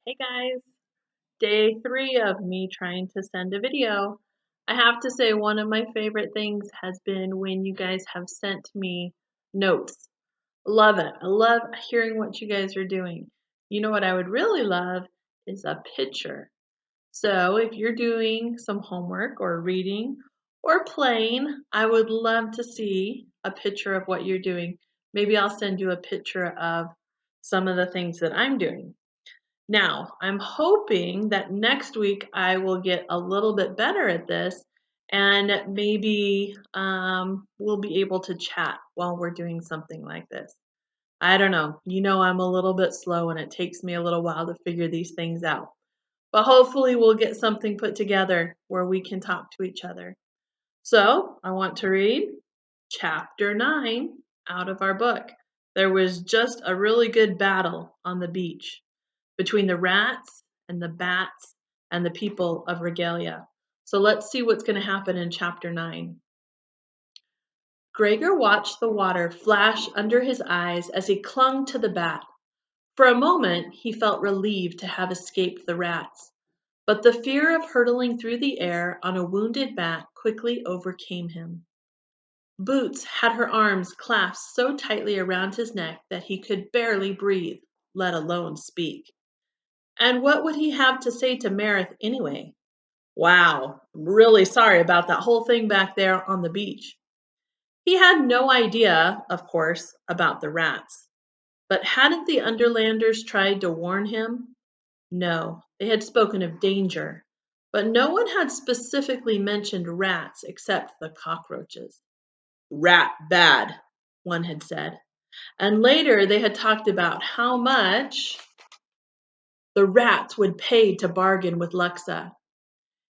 Hey guys, day 3 of me trying to send a video. I have to say one of my favorite things has been when you guys have sent me notes. Love it. I love hearing what you guys are doing. You know what I would really love is a picture. So if you're doing some homework or reading or playing, I would love to see a picture of what you're doing. Maybe I'll send you a picture of some of the things that I'm doing. Now, I'm hoping that next week I will get a little bit better at this and maybe we'll be able to chat while we're doing something like this. I don't know. You know, I'm a little bit slow and it takes me a little while to figure these things out. But hopefully, we'll get something put together where we can talk to each other. So, I want to read chapter 9 out of our book. There was just a really good battle on the beach between the rats and the bats and the people of Regalia. So let's see what's going to happen in chapter 9. Gregor watched the water flash under his eyes as he clung to the bat. For a moment, he felt relieved to have escaped the rats, but the fear of hurtling through the air on a wounded bat quickly overcame him. Boots had her arms clasped so tightly around his neck that he could barely breathe, let alone speak. And what would he have to say to Meredith anyway? Wow, really sorry about that whole thing back there on the beach. He had no idea, of course, about the rats. But hadn't the Underlanders tried to warn him? No, they had spoken of danger, but no one had specifically mentioned rats except the cockroaches. Rat bad, one had said. And later they had talked about how much the rats would pay to bargain with Luxa.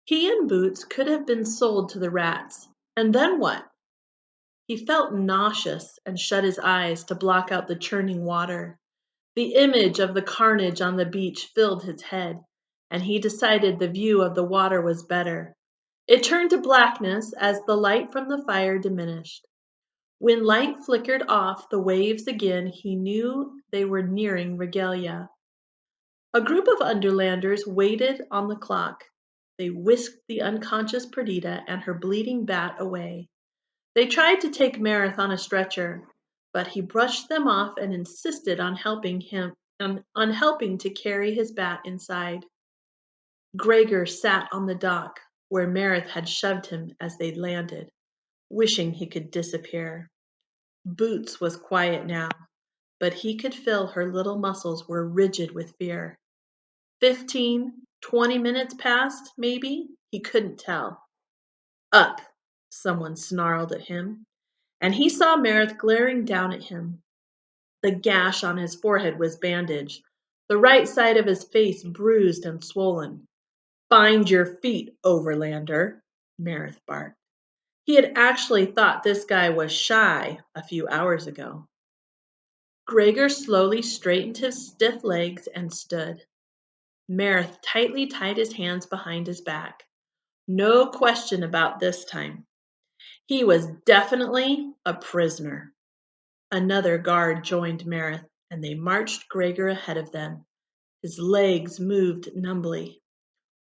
He and Boots could have been sold to the rats. And then what? He felt nauseous and shut his eyes to block out the churning water. The image of the carnage on the beach filled his head, and he decided the view of the water was better. It turned to blackness as the light from the fire diminished. When light flickered off the waves again, he knew they were nearing Regalia. A group of Underlanders waited on the clock. They whisked the unconscious Perdita and her bleeding bat away. They tried to take Meredith on a stretcher, but he brushed them off and insisted on helping to carry his bat inside. Gregor sat on the dock where Meredith had shoved him as they landed, wishing he could disappear. Boots was quiet now, but he could feel her little muscles were rigid with fear. 15, 20 minutes passed, maybe? He couldn't tell. Up, someone snarled at him, and he saw Meredith glaring down at him. The gash on his forehead was bandaged, the right side of his face bruised and swollen. Find your feet, Overlander, Meredith barked. He had actually thought this guy was shy a few hours ago. Gregor slowly straightened his stiff legs and stood. Meredith tightly tied his hands behind his back. No question about this time. He was definitely a prisoner. Another guard joined Meredith, and they marched Gregor ahead of them. His legs moved numbly.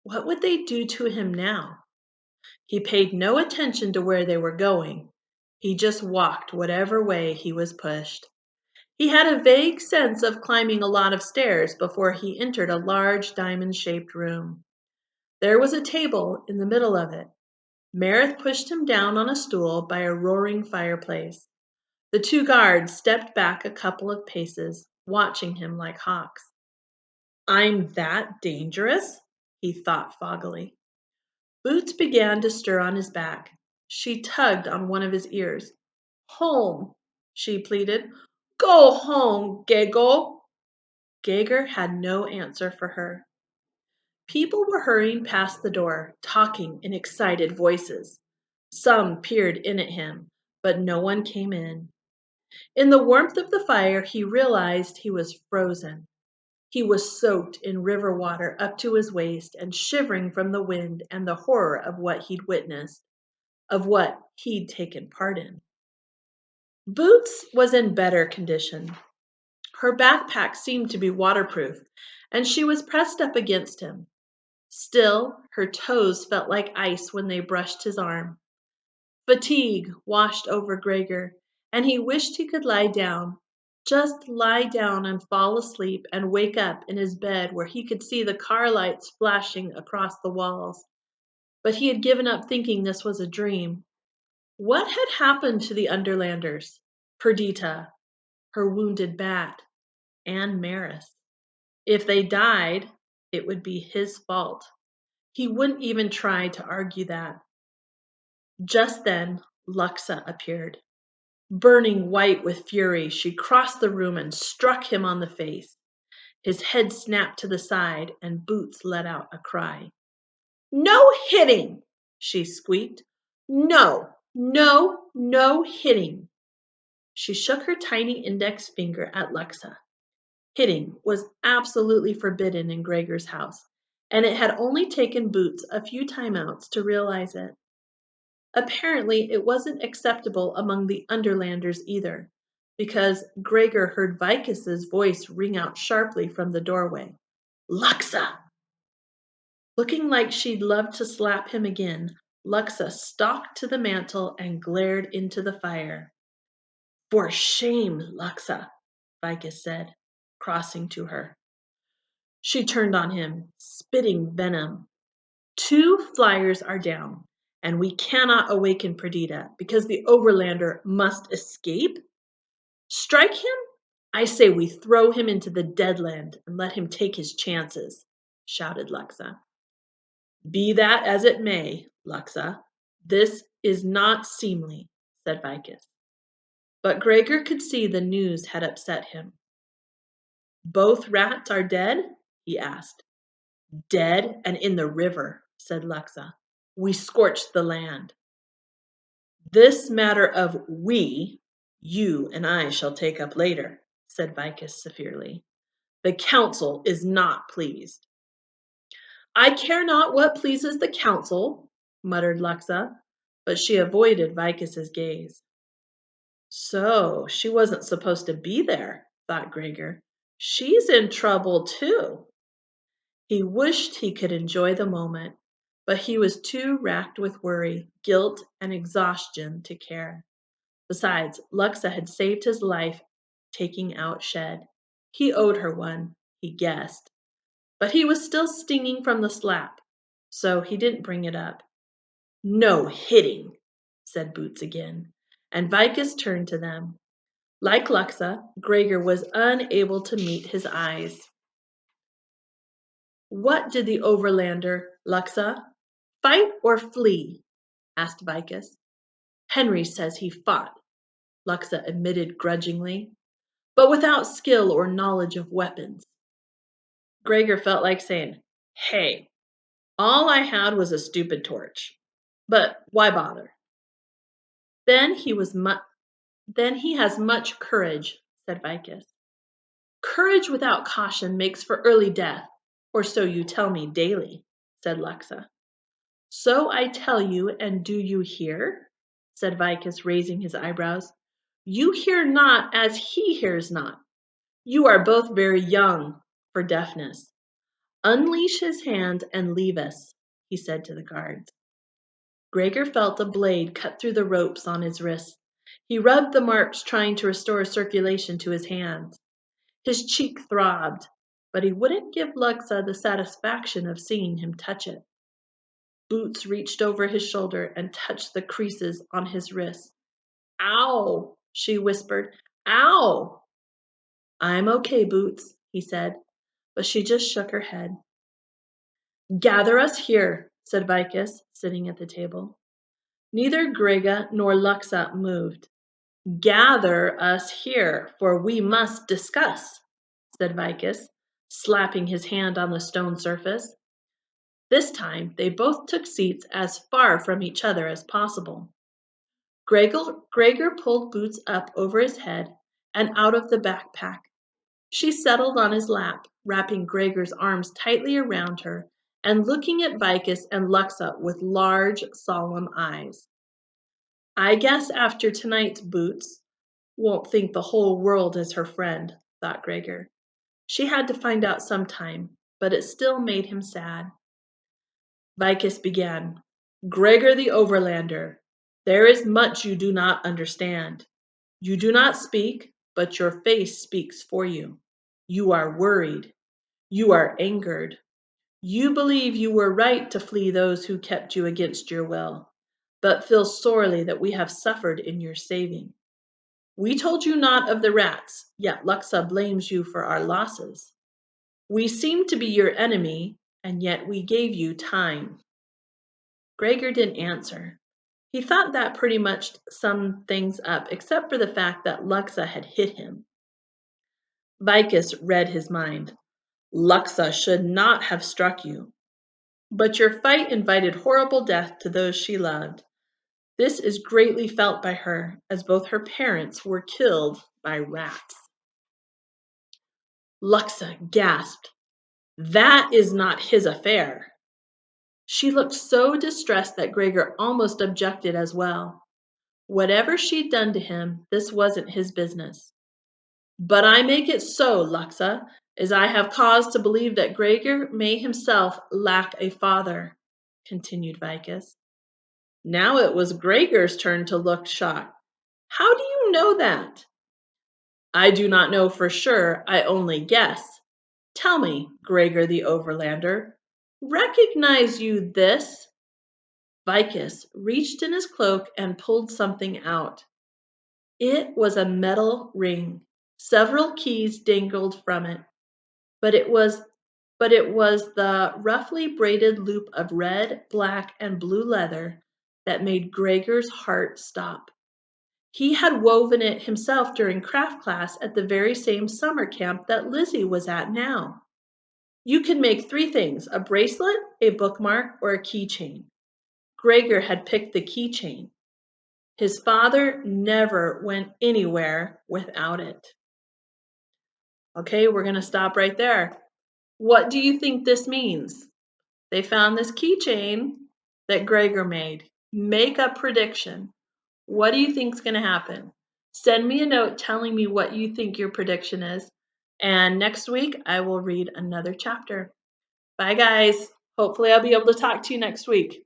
What would they do to him now? He paid no attention to where they were going. He just walked whatever way he was pushed. He had a vague sense of climbing a lot of stairs before he entered a large diamond-shaped room. There was a table in the middle of it. Meredith pushed him down on a stool by a roaring fireplace. The two guards stepped back a couple of paces, watching him like hawks. I'm that dangerous? He thought foggily. Boots began to stir on his back. She tugged on one of his ears. Home, she pleaded. Go home, Gregor. Gregor had no answer for her. People were hurrying past the door, talking in excited voices. Some peered in at him, but no one came in. In the warmth of the fire, he realized he was frozen. He was soaked in river water up to his waist and shivering from the wind and the horror of what he'd witnessed, of what he'd taken part in. Boots was in better condition. Her backpack seemed to be waterproof, and she was pressed up against him. Still, her toes felt like ice when they brushed his arm. Fatigue washed over Gregor, and he wished he could lie down, just lie down and fall asleep and wake up in his bed where he could see the car lights flashing across the walls. But he had given up thinking this was a dream. What had happened to the Underlanders, Perdita, her wounded bat, and Maris? If they died, it would be his fault. He wouldn't even try to argue that. Just then, Luxa appeared. Burning white with fury, she crossed the room and struck him on the face. His head snapped to the side, and Boots let out a cry. "No hitting!" she squeaked. "No, no, no hitting!" She shook her tiny index finger at Luxa. Hitting was absolutely forbidden in Gregor's house, and it had only taken Boots a few timeouts to realize it. Apparently, it wasn't acceptable among the Underlanders either, because Gregor heard Vicus's voice ring out sharply from the doorway. "Luxa!" Looking like she'd love to slap him again, Luxa stalked to the mantel and glared into the fire. "For shame, Luxa," Vicus said, crossing to her. She turned on him, spitting venom. "2 flyers are down, and we cannot awaken Perdita because the Overlander must escape? Strike him? I say we throw him into the Deadland and let him take his chances," shouted Luxa. "Be that as it may, Luxa, this is not seemly," said Vicus. But Gregor could see the news had upset him. "Both rats are dead?" he asked. "Dead and in the river," said Luxa. "We scorched the land." "This matter of we, you and I shall take up later," said Vicus severely. "The council is not pleased." "I care not what pleases the council," muttered Luxa, but she avoided Vicus's gaze. So she wasn't supposed to be there, thought Gregor. She's in trouble too. He wished he could enjoy the moment, but he was too racked with worry, guilt, and exhaustion to care. Besides, Luxa had saved his life taking out Shed. He owed her one, he guessed. But he was still stinging from the slap, so he didn't bring it up. "No hitting," said Boots again, and Vicus turned to them. Like Luxa, Gregor was unable to meet his eyes. "What did the Overlander, Luxa? Fight or flee?" asked Vicus. "Henry says he fought," Luxa admitted grudgingly, "but without skill or knowledge of weapons." Gregor felt like saying, "Hey, all I had was a stupid torch. But why bother?" Then he has much courage," said Vicus. "Courage without caution makes for early death, or so you tell me daily," said Luxa. "So I tell you, and do you hear?" said Vicus, raising his eyebrows. "You hear not as he hears not. You are both very young for deafness. Unleash his hand and leave us," he said to the guards. Gregor felt a blade cut through the ropes on his wrists. He rubbed the marks, trying to restore circulation to his hands. His cheek throbbed, but he wouldn't give Luxa the satisfaction of seeing him touch it. Boots reached over his shoulder and touched the creases on his wrists. "Ow!" she whispered. "Ow!" "I'm okay, Boots," he said, but she just shook her head. "Gather us here," said Vicus, sitting at the table. Neither Gregor nor Luxa moved. "Gather us here, for we must discuss," said Vicus, slapping his hand on the stone surface. This time they both took seats as far from each other as possible. Gregor pulled Boots up over his head and out of the backpack. She settled on his lap, wrapping Gregor's arms tightly around her and looking at Vicus and Luxa with large, solemn eyes. "I guess after tonight's Boots won't think the whole world is her friend," thought Gregor. She had to find out sometime, but it still made him sad. Vicus began, Gregor the Overlander, there is much you do not understand. You do not speak, but your face speaks for you. You are worried. You are angered. You believe you were right to flee those who kept you against your will, but feel sorely that we have suffered in your saving. We told you not of the rats, yet Luxa blames you for our losses. We seemed to be your enemy, and yet we gave you time. Gregor didn't answer. He thought that pretty much summed things up, except for the fact that Luxa had hit him. Vicus read his mind. Luxa should not have struck you, but your fight invited horrible death to those she loved. This is greatly felt by her, as both her parents were killed by rats. Luxa gasped. That is not his affair. She looked so distressed that Gregor almost objected as well. Whatever she'd done to him, this wasn't his business. But I make it so, Luxa, as I have cause to believe that Gregor may himself lack a father, continued Vicus. Now it was Gregor's turn to look shocked. How do you know that? I do not know for sure, I only guess. Tell me, Gregor the Overlander, recognize you this? Vicus reached in his cloak and pulled something out. It was a metal ring. Several keys dangled from it, but it was the roughly braided loop of red, black, and blue leather that made Gregor's heart stop. He had woven it himself during craft class at the very same summer camp that Lizzie was at now. You can make 3 things, a bracelet, a bookmark, or a keychain. Gregor had picked the keychain. His father never went anywhere without it. Okay, we're going to stop right there. What do you think this means? They found this keychain that Gregor made. Make a prediction. What do you think is going to happen? Send me a note telling me what you think your prediction is. And next week, I will read another chapter. Bye, guys. Hopefully, I'll be able to talk to you next week.